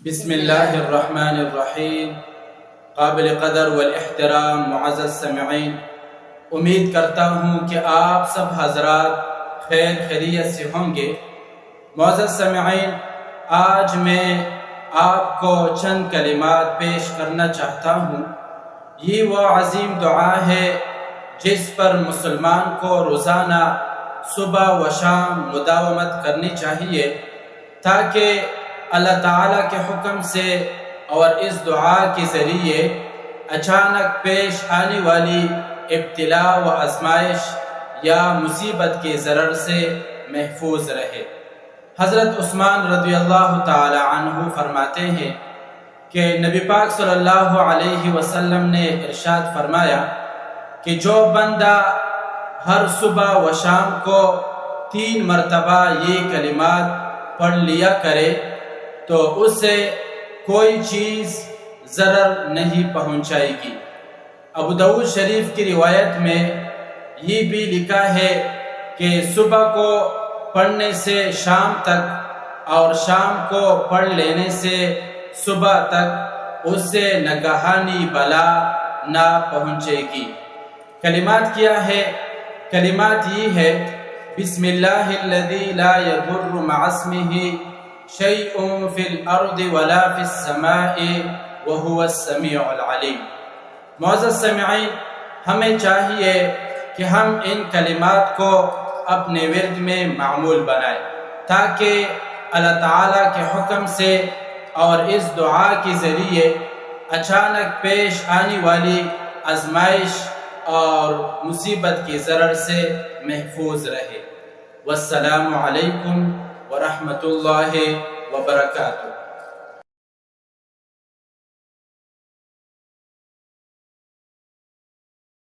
بسم اللہ الرحمن الرحیم۔ قابل قدر والاحترام معزز سامعین، امید کرتا ہوں کہ آپ سب حضرات خیر خیریت سے ہوں گے۔ معزز سامعین، آج میں آپ کو چند کلمات پیش کرنا چاہتا ہوں۔ یہ وہ عظیم دعا ہے جس پر مسلمان کو روزانہ صبح و شام مداومت کرنی چاہیے، تاکہ اللہ تعالیٰ کے حکم سے اور اس دعا کے ذریعے اچانک پیش آنے والی ابتلا و آزمائش یا مصیبت کے ضرر سے محفوظ رہے۔ حضرت عثمان رضی اللہ تعالی عنہ فرماتے ہیں کہ نبی پاک صلی اللہ علیہ وسلم نے ارشاد فرمایا کہ جو بندہ ہر صبح و شام کو 3 مرتبہ یہ کلمات پڑھ لیا کرے تو اسے کوئی چیز ضرر نہیں پہنچائے گی۔ ابو داؤد شریف کی روایت میں یہ بھی لکھا ہے کہ صبح کو پڑھنے سے شام تک اور شام کو پڑھ لینے سے صبح تک اس سے ناگہانی بلا نہ پہنچے گی۔ کلمات کیا ہے؟ کلمات یہ ہے: بسم اللہ الذی لا یضر مع اسمہ شیء فی الارض ولا فی السماء وہو السمیع العلیم۔ معزز سامعین، ہمیں چاہیے کہ ہم ان کلمات کو اپنے ورد میں معمول بنائیں، تاکہ اللہ تعالیٰ کے حکم سے اور اس دعا کے ذریعے اچانک پیش آنے والی آزمائش اور مصیبت کے ضرر سے محفوظ رہے۔ والسلام علیکم ورحمۃ اللہ وبرکاتہ۔